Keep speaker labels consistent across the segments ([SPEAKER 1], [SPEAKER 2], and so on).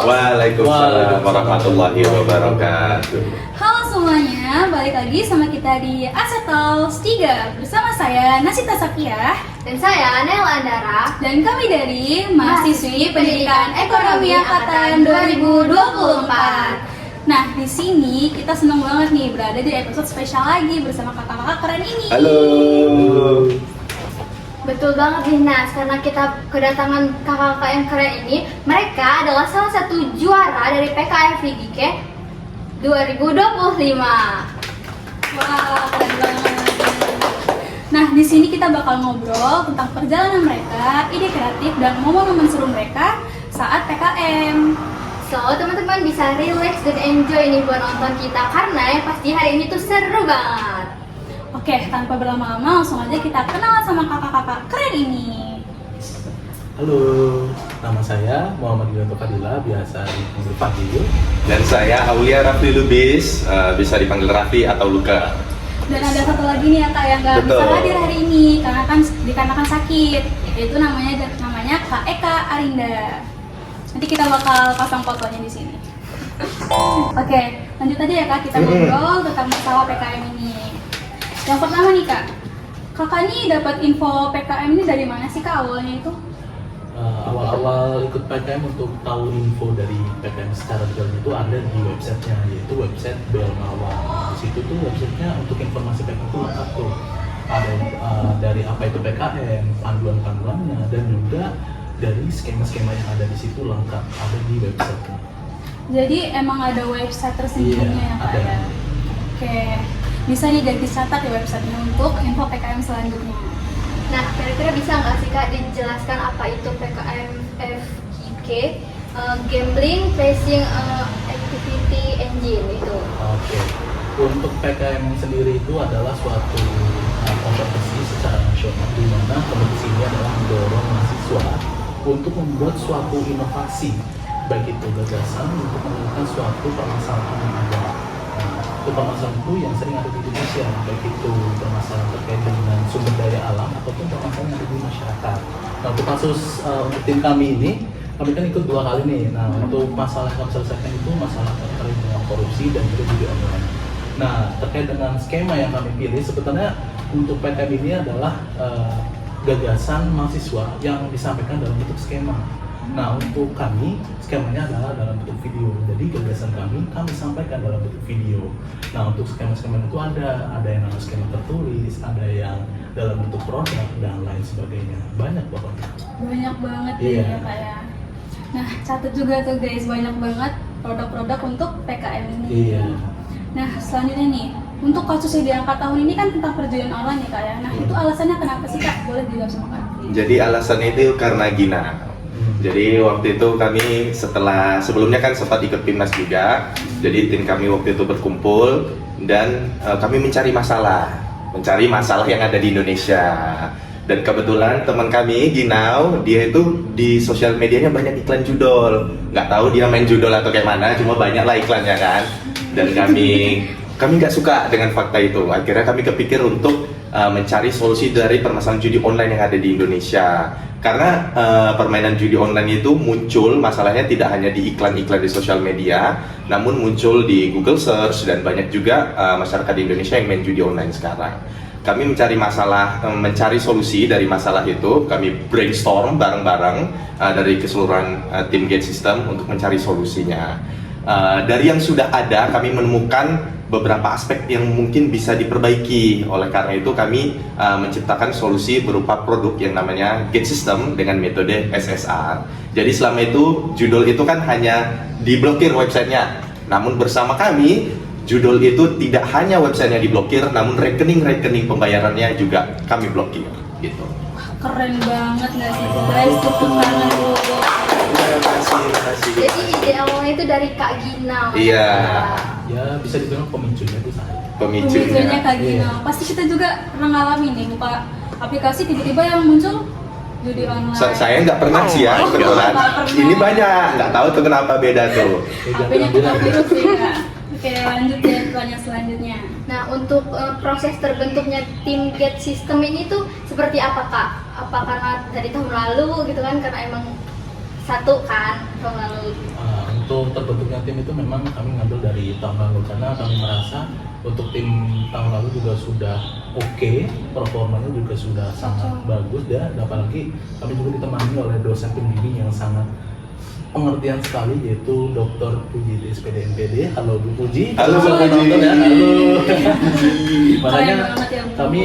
[SPEAKER 1] Waalaikumsalam warahmatullahi wabarakatuh.
[SPEAKER 2] Halo semuanya, balik lagi sama kita di Asetos 3 bersama saya Nasita Safiah
[SPEAKER 3] Dan saya Nela Andara.
[SPEAKER 2] dan kami dari Mahasiswi Pendidikan Ekonomi Angkatan 2024. Nah, di sini kita senang banget nih berada di episode spesial lagi bersama kakak-kakak keren ini.
[SPEAKER 1] Halo.
[SPEAKER 3] Betul banget nih Nas, karena kita kedatangan kakak-kakak yang keren ini. Mereka adalah salah satu juara dari PKM VGK 2025.
[SPEAKER 2] Wah, keren banget. Nah, di sini kita bakal ngobrol tentang perjalanan mereka, ide kreatif dan momen-momen seru mereka saat PKM.
[SPEAKER 3] So, teman-teman bisa relax dan enjoy nih buat nonton kita, karena yang pasti hari ini tuh seru banget.
[SPEAKER 2] Oke, tanpa berlama-lama langsung aja kita kenalan sama kakak-kakak keren ini.
[SPEAKER 4] Halo, nama saya Muhammad Yulianto Fadila, biasa dipanggil Fadil.
[SPEAKER 1] Dan saya Aulia Rafli Lubis, bisa dipanggil Raffi atau Luka.
[SPEAKER 2] Dan ada satu lagi nih ya kak yang nggak bisa
[SPEAKER 1] Betul.
[SPEAKER 2] hadir hari ini dikarenakan sakit, yaitu namanya Kak Eka Arinda. Nanti kita bakal pasang fotonya di sini. Oke, lanjut aja ya kak, kita ngobrol tentang masalah PKM ini. Yang pertama nih kak, kakak nih dapat info PKM ini dari mana sih kak awalnya itu?
[SPEAKER 4] Awal-awal ikut PKM untuk tahu info dari PKM secara detail itu ada di websitenya, yaitu website Belmawa. Di situ tuh websitenya untuk informasi PKM itu lengkap tuh. Ada dari apa itu PKM, panduan-panduannya, dan juga dari skema-skema yang ada di situ lengkap ada di websitenya.
[SPEAKER 2] Jadi emang ada website tersendirinya ya kak
[SPEAKER 4] ada.
[SPEAKER 2] ya? Oke, bisa nih guys dicatat ya websitenya untuk info PKM selanjutnya.
[SPEAKER 3] Nah, kira-kira bisa nggak sih Kak dijelaskan apa itu PKM FGK? Gambling Tracing Activity Engine itu.
[SPEAKER 4] Oke, untuk PKM sendiri itu adalah suatu kompetisi secara nasional di mana kompetisi ini adalah mendorong mahasiswa untuk membuat suatu inovasi, baik itu gagasan untuk menemukan suatu permasalahan yang ada. Itu permasalahan itu yang sering ada di Indonesia, baik itu permasalahan terkait dengan sumber daya alam ataupun permasalahan yang ada di masyarakat. Nah, untuk kasus untuk tim kami ini, kami kan ikut 2 kali nih. Nah, untuk masalah yang kami selesaikan itu masalah terkait dengan korupsi dan juga judi online. Nah, terkait dengan skema yang kami pilih, sebetulnya untuk PKM ini adalah gagasan mahasiswa yang disampaikan dalam bentuk skema. Nah, untuk kami, skemanya adalah dalam bentuk video. Jadi gagasan kami sampaikan dalam bentuk video. Nah, untuk skema-skema itu ada yang namanya skema tertulis, ada yang dalam bentuk produk, dan lain sebagainya. Banyak pokoknya.
[SPEAKER 2] Banyak banget
[SPEAKER 4] Iya.
[SPEAKER 2] ya kak ya. Nah, catat juga tuh guys, banyak banget produk-produk untuk PKM ini.
[SPEAKER 4] Iya.
[SPEAKER 2] Nah, selanjutnya nih, untuk kasus yang diangkat tahun ini kan tentang perjudian online ya kak ya. Nah, itu alasannya kenapa sih kak? Boleh dijawab sama kak?
[SPEAKER 1] Jadi alasannya itu karena Gina. Jadi waktu itu kami sebelumnya kan sempat ikut timnas juga. Jadi tim kami waktu itu berkumpul dan kami mencari masalah yang ada di Indonesia. Dan kebetulan teman kami Ginau, dia itu di sosial medianya banyak iklan judol. Nggak tahu dia main judol atau kayak mana, cuma banyak lah iklannya kan. Dan kami nggak suka dengan fakta itu. Akhirnya kami kepikir untuk mencari solusi dari permasalahan judi online yang ada di Indonesia. Karena permainan judi online itu muncul masalahnya tidak hanya di iklan-iklan di sosial media, namun muncul di Google Search dan banyak juga masyarakat di Indonesia yang main judi online sekarang. Kami mencari solusi dari masalah itu. Kami brainstorm bareng-bareng dari keseluruhan tim Gate System untuk mencari solusinya. Dari yang sudah ada, kami menemukan beberapa aspek yang mungkin bisa diperbaiki. Oleh karena itu kami menciptakan solusi berupa produk yang namanya Gate System dengan metode SSR. Jadi selama itu judul itu kan hanya diblokir websitenya. Namun bersama kami, judul itu tidak hanya websitenya diblokir, namun rekening-rekening pembayarannya juga kami blokir. Gitu.
[SPEAKER 2] Keren banget nggak sih guys? Tepuk tangan dulu.
[SPEAKER 1] Terima kasih.
[SPEAKER 3] Jadi ide awalnya itu dari Kak Gina.
[SPEAKER 1] Iya.
[SPEAKER 4] Ya, bisa dibilang pemicunya itu saya.
[SPEAKER 2] Pemicunya Kak Gina.
[SPEAKER 4] Iya.
[SPEAKER 2] Pasti kita juga pernah ngalamin nih buka aplikasi tiba-tiba yang muncul judi online.
[SPEAKER 1] Saya nggak pernah sih ya,
[SPEAKER 2] Oh,
[SPEAKER 1] kebetulan.
[SPEAKER 2] nggak pernah.
[SPEAKER 1] Ini banyak, nggak tahu tuh kenapa beda tuh.
[SPEAKER 2] HP-nya kita virus sih kak. Oke, lanjut ya pertanyaan selanjutnya.
[SPEAKER 3] Nah, untuk proses terbentuknya tim Gate System ini tuh seperti apa Kak? Apa karena dari tahun lalu gitu kan, karena emang satu kan tahun lalu.
[SPEAKER 4] terbentuknya tim itu memang kami ngambil dari tahun lalu, karena kami merasa untuk tim tahun lalu juga sudah oke, performanya juga sudah sangat bagus dan apalagi kami juga ditemani oleh dosen pembimbing yang sangat pengertian sekali, yaitu Dr. Puji di SPD NPD. Halo Bu Puji.
[SPEAKER 1] Halo Bu
[SPEAKER 4] Selamat
[SPEAKER 1] Puji.
[SPEAKER 4] nonton ya. Halo. Makanya
[SPEAKER 2] Keren banget ya, Bu.
[SPEAKER 4] kami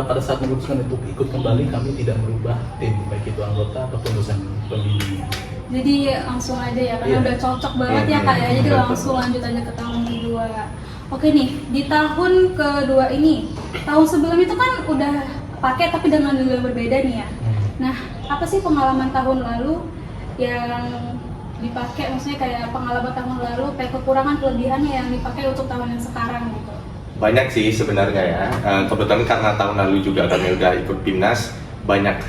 [SPEAKER 4] pada saat memutuskan untuk ikut kembali, kami tidak merubah tim, baik itu anggota ataupun dosen pembimbing.
[SPEAKER 2] Jadi langsung aja ya, karena
[SPEAKER 4] Iya.
[SPEAKER 2] udah cocok banget ya Kak ya. Jadi
[SPEAKER 1] Betul.
[SPEAKER 2] langsung lanjut aja ke tahun kedua. Oke nih, di tahun kedua ini, tahun sebelum itu kan udah pakai tapi dengan nilai berbeda nih ya. Nah, apa sih pengalaman tahun lalu yang dipakai, maksudnya kayak pengalaman tahun lalu, kayak kekurangan kelebihannya yang dipakai untuk tahun yang sekarang gitu?
[SPEAKER 1] Banyak sih sebenarnya ya. Kebetulan karena tahun lalu juga kami udah ikut PIMNAS, banyak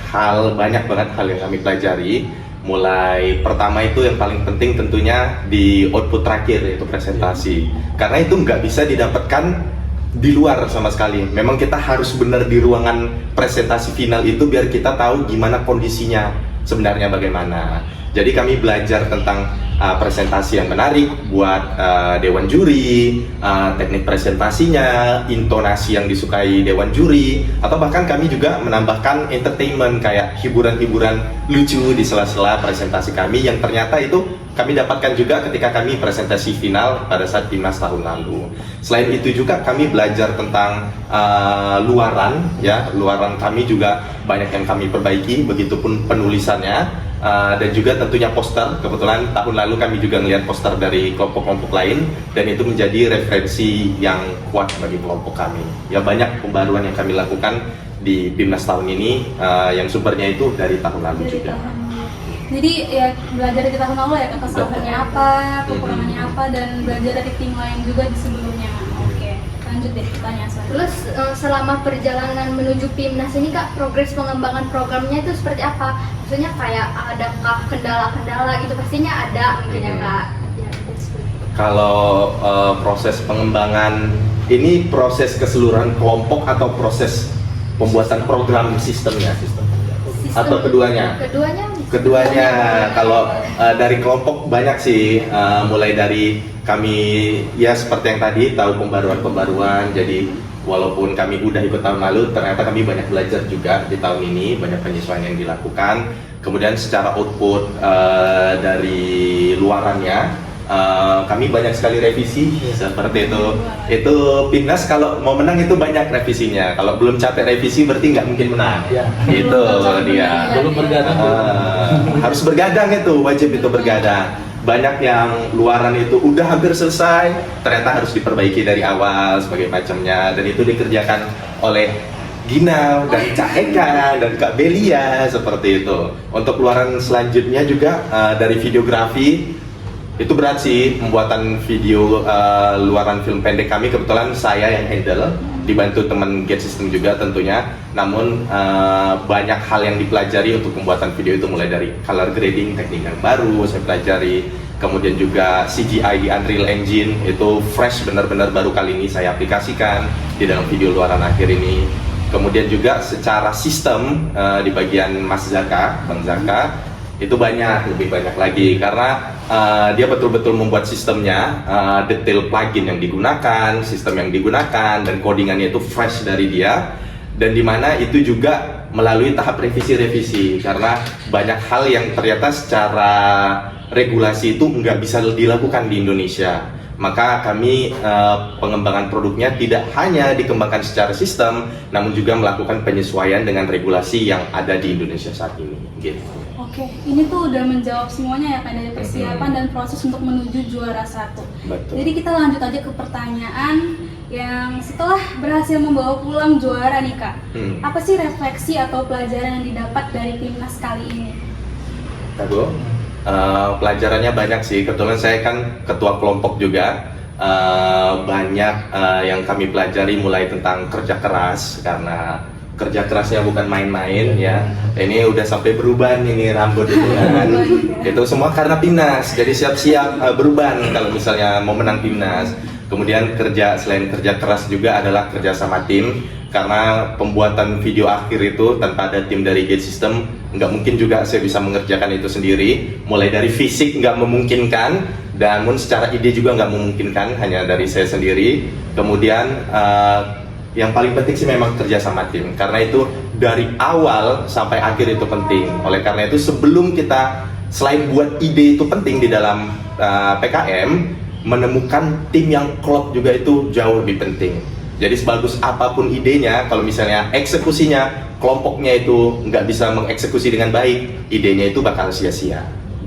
[SPEAKER 1] banget hal yang kami pelajari. Mulai pertama itu yang paling penting tentunya di output terakhir, yaitu presentasi. Karena itu nggak bisa didapatkan di luar sama sekali. Memang kita harus benar di ruangan presentasi final itu biar kita tahu gimana kondisinya sebenarnya bagaimana. Jadi kami belajar tentang presentasi yang menarik buat dewan juri, teknik presentasinya, intonasi yang disukai dewan juri, atau bahkan kami juga menambahkan entertainment kayak hiburan-hiburan lucu di sela-sela presentasi kami yang ternyata itu kami dapatkan juga ketika kami presentasi final pada saat PIMNAS tahun lalu. Selain itu juga kami belajar tentang luaran, ya, luaran kami juga banyak yang kami perbaiki, begitupun penulisannya. Dan juga tentunya poster. Kebetulan tahun lalu kami juga melihat poster dari kelompok-kelompok lain dan itu menjadi referensi yang kuat bagi kelompok kami. Ya, banyak pembaruan yang kami lakukan di PIMNAS tahun ini yang sumbernya itu dari tahun lalu
[SPEAKER 2] Dari
[SPEAKER 1] juga.
[SPEAKER 2] tahun lalu. Jadi ya belajar dari tahun lalu ya, kesalahannya apa, kekurangannya apa, dan belajar dari tim lain juga di sebelumnya. Oke, lanjut deh pertanyaan selanjutnya.
[SPEAKER 3] Terus selama perjalanan menuju PIMNAS ini Kak, progres pengembangan programnya itu seperti apa? Maksudnya kayak adakah kendala-kendala gitu, pastinya ada mungkin ya Kak. Ya,
[SPEAKER 1] Kalau proses pengembangan ini proses keseluruhan kelompok atau proses pembuatan program sistemnya?
[SPEAKER 4] Sistem
[SPEAKER 1] Atau keduanya? Keduanya, kalau dari kelompok banyak sih, mulai dari kami ya seperti yang tadi tahu pembaruan-pembaruan. Jadi walaupun kami udah ikut tahun lalu, ternyata kami banyak belajar juga di tahun ini, banyak penyesuaian yang dilakukan. Kemudian secara output dari luarannya, kami banyak sekali revisi seperti itu. Itu PIMNAS kalau mau menang itu banyak revisinya. Kalau belum capek revisi berarti nggak mungkin menang.
[SPEAKER 4] Ya.
[SPEAKER 1] Itu dia.
[SPEAKER 4] Belum bergadang.
[SPEAKER 1] Harus bergadang itu, wajib itu bergadang. Banyak yang luaran itu udah hampir selesai, ternyata harus diperbaiki dari awal sebagai macamnya, dan itu dikerjakan oleh Gina dan Kak Eka dan Kak Belia seperti itu. Untuk luaran selanjutnya juga dari videografi itu berat sih, pembuatan video luaran film pendek kami kebetulan saya yang handle, dibantu teman Get System juga tentunya. Namun banyak hal yang dipelajari untuk pembuatan video itu, mulai dari color grading, teknik yang baru saya pelajari, kemudian juga CGI di Unreal Engine itu fresh, benar-benar baru kali ini saya aplikasikan di dalam video luaran akhir ini. Kemudian juga secara sistem di bagian Mas Zaka, Bang Zaka, itu lebih banyak lagi karena dia betul-betul membuat sistemnya, detail plugin yang digunakan, sistem yang digunakan, dan codingannya itu fresh dari dia, dan dimana itu juga melalui tahap revisi-revisi karena banyak hal yang ternyata secara regulasi itu nggak bisa dilakukan di Indonesia. Maka kami pengembangan produknya tidak hanya dikembangkan secara sistem, namun juga melakukan penyesuaian dengan regulasi yang ada di Indonesia saat ini. Gitu.
[SPEAKER 2] Oke, ini tuh udah menjawab semuanya ya Kak, dari persiapan dan proses untuk menuju juara 1.
[SPEAKER 1] Betul.
[SPEAKER 2] Jadi kita lanjut aja ke pertanyaan yang setelah berhasil membawa pulang juara nih Kak. Apa sih refleksi atau pelajaran yang didapat dari PIMNAS kali ini?
[SPEAKER 1] Kak, pelajarannya banyak sih. Kebetulan saya kan ketua kelompok juga. Banyak yang kami pelajari, mulai tentang kerja keras, karena kerja kerasnya bukan main-main ya. Ini udah sampai beruban ini rambut itu kan. Itu semua karena PIMNAS. Jadi siap-siap beruban kalau misalnya mau menang PIMNAS. Kemudian selain kerja keras juga adalah kerja sama tim, karena pembuatan video akhir itu tanpa ada tim dari Get System nggak mungkin juga saya bisa mengerjakan itu sendiri. Mulai dari fisik nggak memungkinkan, namun secara ide juga nggak memungkinkan hanya dari saya sendiri. Kemudian yang paling penting sih memang kerja sama tim, karena itu dari awal sampai akhir itu penting. Oleh karena itu sebelum kita selain buat ide itu penting di dalam PKM, menemukan tim yang klop juga itu jauh lebih penting. Jadi sebagus apapun idenya, kalau misalnya eksekusinya kelompoknya itu nggak bisa mengeksekusi dengan baik, idenya itu bakal sia-sia.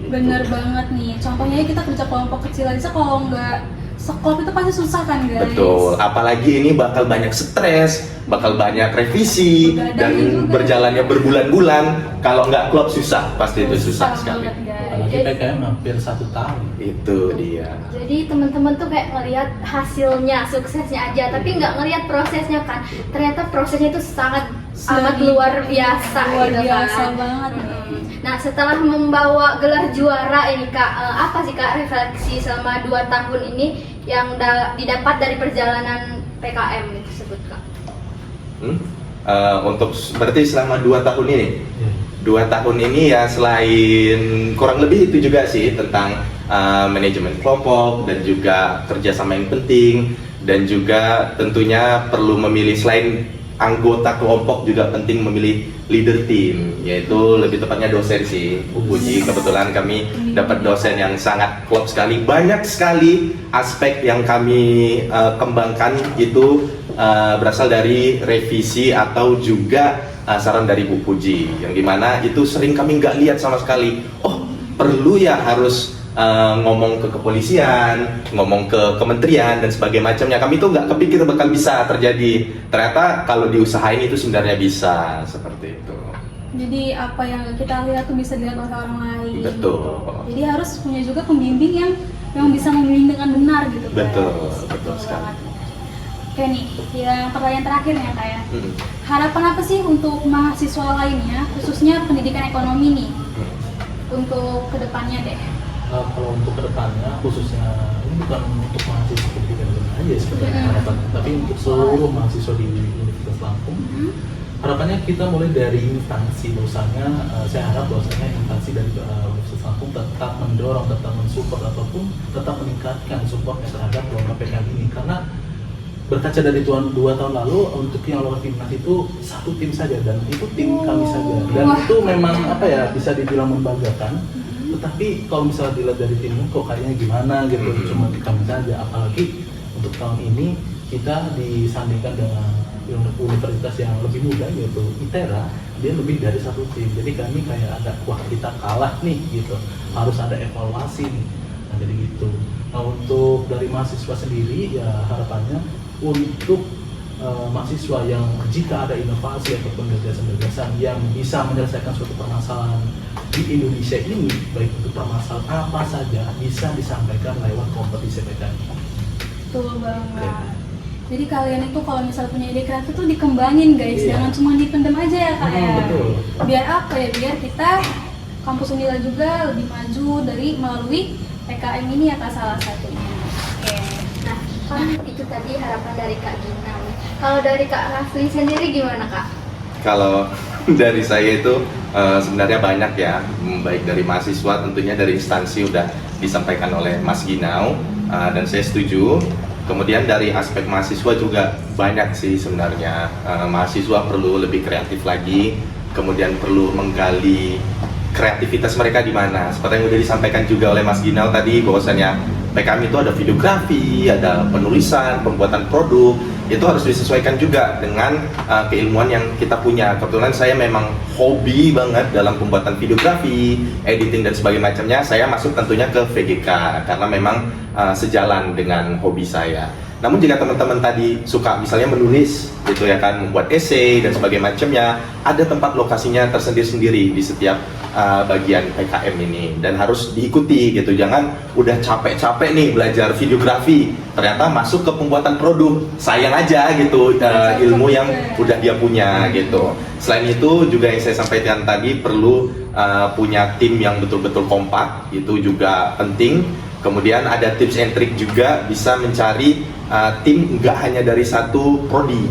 [SPEAKER 2] Bener banget nih, contohnya kita kerja kelompok kecil aja kalau nggak seklop itu pasti susah kan guys.
[SPEAKER 1] Betul, apalagi ini bakal banyak stres, bakal banyak revisi, dan berjalannya berbulan-bulan. Kalau nggak klop susah, pasti itu susah sekali.
[SPEAKER 2] Banget, guys.
[SPEAKER 4] Apalagi PKM hampir 1 tahun.
[SPEAKER 1] Itu dia.
[SPEAKER 3] Jadi teman-teman tuh kayak ngelihat hasilnya, suksesnya aja, tapi nggak ngelihat prosesnya kan. Ternyata prosesnya itu sangat amat luar biasa,
[SPEAKER 2] Luar
[SPEAKER 3] gitu
[SPEAKER 2] biasa
[SPEAKER 3] kan.
[SPEAKER 2] banget nih.
[SPEAKER 3] Nah, setelah membawa gelar juara ini Kak, apa sih Kak refleksi selama 2 tahun ini yang didapat dari perjalanan PKM tersebut Kak?
[SPEAKER 1] Untuk berarti selama 2 tahun ini,
[SPEAKER 4] Ya.
[SPEAKER 1] 2 tahun ini ya selain kurang lebih itu juga sih tentang manajemen kelompok dan juga kerjasama yang penting, dan juga tentunya perlu memilih selain anggota kelompok juga penting memilih leader tim, yaitu lebih tepatnya dosen sih. Bu Puji, kebetulan kami dapat dosen yang sangat klop sekali. Banyak sekali aspek yang kami kembangkan itu berasal dari revisi atau juga saran dari Bu Puji, yang dimana itu sering kami nggak lihat sama sekali. Oh, perlu ya harus ngomong ke kepolisian, ngomong ke kementerian dan sebagainya macamnya. Kami tuh nggak kepikir bakal bisa terjadi. Ternyata kalau diusahain itu sebenarnya bisa, seperti itu.
[SPEAKER 2] Jadi apa yang kita lihat tuh bisa dilihat oleh orang lain.
[SPEAKER 1] Betul.
[SPEAKER 2] Jadi harus punya juga pembimbing yang bisa membimbing dengan benar gitu guys.
[SPEAKER 1] Betul sekali.
[SPEAKER 2] banget. Oke nih, yang pertanyaan terakhir nih ya Kak ya.
[SPEAKER 1] Hmm.
[SPEAKER 2] Harapan apa sih untuk mahasiswa lainnya, khususnya pendidikan ekonomi nih, untuk kedepannya deh?
[SPEAKER 4] Kalau untuk kedepannya, khususnya ini bukan untuk mahasiswa pendidikan aja sebenarnya harapan, tapi untuk seluruh mahasiswa di Universitas Lampung. Harapannya kita mulai dari instansi, bahwasanya saya harap bahwasanya instansi dari Universitas Lampung tetap mendorong, tetap mensupport ataupun tetap meningkatkan supportnya terhadap lomba PKM ini, karena berkaca dari 2 tahun lalu untuk yang lomba timnas itu 1 tim saja, dan itu tim kami saja, dan itu memang apa ya, bisa dibilang membanggakan. Tetapi kalau misalnya dilihat dari timnya kok kayaknya gimana gitu, cuma di kami saja. Apalagi untuk tahun ini kita disandingkan dengan universitas yang lebih muda yaitu ITERA, dia lebih dari 1 tim. Jadi kami kayak ada, wah kita kalah nih gitu, harus ada evaluasi nih. Nah jadi gitu. Nah untuk dari mahasiswa sendiri ya harapannya untuk mahasiswa yang jika ada inovasi ataupun gagasan-gagasan yang bisa menyelesaikan suatu permasalahan di Indonesia ini, baik untuk permasalahan apa saja, bisa disampaikan lewat kompetisi PKM.
[SPEAKER 2] Betul banget. Jadi kalian itu kalau misalnya punya ide kreatif tuh dikembangin guys,
[SPEAKER 4] Iya.
[SPEAKER 2] jangan cuma dipendam aja ya Kak ya.
[SPEAKER 4] Betul.
[SPEAKER 2] Biar apa ya, biar kita kampus Unila juga lebih maju dari melalui PKM ini ya Kak, salah satunya. Oke.
[SPEAKER 3] Nah, kan itu tadi harapan dari Kak Gina. Kalau dari Kak Rafli sendiri gimana Kak?
[SPEAKER 1] Kalau dari saya itu sebenarnya banyak ya, baik dari mahasiswa, tentunya dari instansi udah disampaikan oleh Mas Ginau, dan saya setuju. Kemudian dari aspek mahasiswa juga banyak sih sebenarnya, mahasiswa perlu lebih kreatif lagi, kemudian perlu menggali kreativitas mereka di mana. Seperti yang udah disampaikan juga oleh Mas Ginau tadi, bahwasanya PKM itu ada videografi, ada penulisan, pembuatan produk, itu harus disesuaikan juga dengan keilmuan yang kita punya. Kebetulan saya memang hobi banget dalam pembuatan videografi, editing dan sebagainya macamnya. Saya masuk tentunya ke VGK karena memang sejalan dengan hobi saya. Namun jika teman-teman tadi suka misalnya menulis gitu ya kan, membuat essay dan sebagainya macamnya, ada tempat lokasinya tersendiri-sendiri di setiap bagian PKM ini, dan harus diikuti gitu. Jangan udah capek-capek nih belajar videografi, ternyata masuk ke pembuatan produk, sayang aja gitu ilmu yang udah dia punya gitu. Selain itu juga yang saya sampaikan tadi, perlu punya tim yang betul-betul kompak, itu juga penting. Kemudian ada tips and trick juga, bisa mencari tim nggak hanya dari 1 prodi,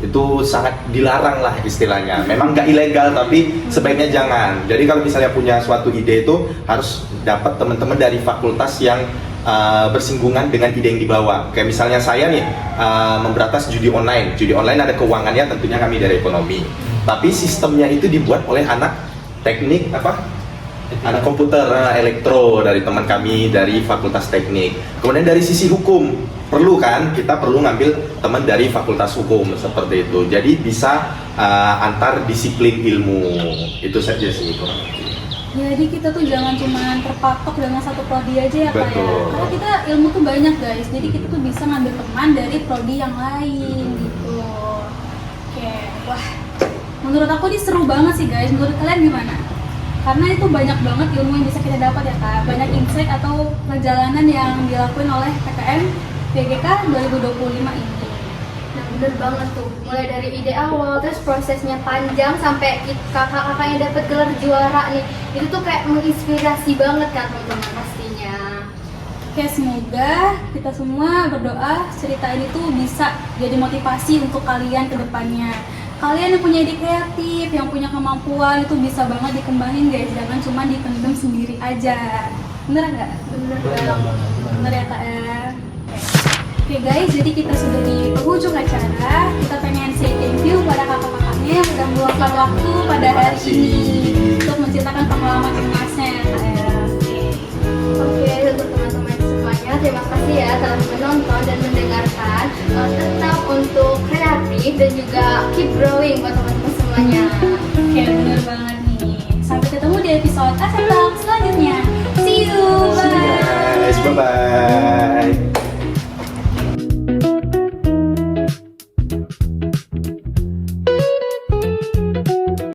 [SPEAKER 1] itu sangat dilarang lah istilahnya. Memang nggak ilegal tapi sebaiknya jangan. Jadi kalau misalnya punya suatu ide itu harus dapat teman-teman dari fakultas yang bersinggungan dengan ide yang dibawa. Kayak misalnya saya nih memberantas judi online. Judi online ada keuangannya, tentunya kami dari ekonomi. Tapi sistemnya itu dibuat oleh anak teknik anak komputer, elektro dari teman kami dari Fakultas Teknik. Kemudian dari sisi hukum, kita perlu ngambil teman dari Fakultas Hukum seperti itu. Jadi bisa antar disiplin ilmu. Itu saja sih kurang lebih.
[SPEAKER 2] Jadi kita tuh jangan cuma terpatok dengan satu prodi aja ya Kak ya.
[SPEAKER 1] Betul.
[SPEAKER 2] Karena kita ilmu tuh banyak guys. Jadi kita tuh bisa ngambil teman dari prodi yang lain gitu. Oke, wah. Menurut aku ini seru banget sih guys. Menurut kalian gimana? Karena itu banyak banget ilmu yang bisa kita dapat ya Kak. Banyak insight atau perjalanan yang dilakuin oleh PKM PGK 2025 ini.
[SPEAKER 3] Nah bener banget tuh, mulai dari ide awal, terus prosesnya panjang sampai kakak-kakak yang dapat gelar juara nih. Itu tuh kayak menginspirasi banget kan teman-teman pastinya.
[SPEAKER 2] Oke, semoga kita semua berdoa cerita ini tuh bisa jadi motivasi untuk kalian ke depannya. Kalian yang punya ide kreatif, yang punya kemampuan itu bisa banget dikembangin guys. Jangan cuma dipendam sendiri aja. Bener nggak?
[SPEAKER 3] Bener
[SPEAKER 4] Bener
[SPEAKER 3] banget.
[SPEAKER 4] banget.
[SPEAKER 2] Bener ya Kak ya? Oke guys, jadi kita sudah di penghujung acara. Kita pengen say thank you pada kakak-kakaknya yang udah meluangkan waktu pada hari ini untuk menceritakan pengalaman timnasnya ya Kak ya.
[SPEAKER 3] Oke, untuk teman-teman semuanya, terima kasih ya telah menonton dan mendengarkan. Tetap untuk kreatif dan juga keep growing buat teman-teman semuanya.
[SPEAKER 2] Oke, bener banget nih. Sampai ketemu di episode ASETA.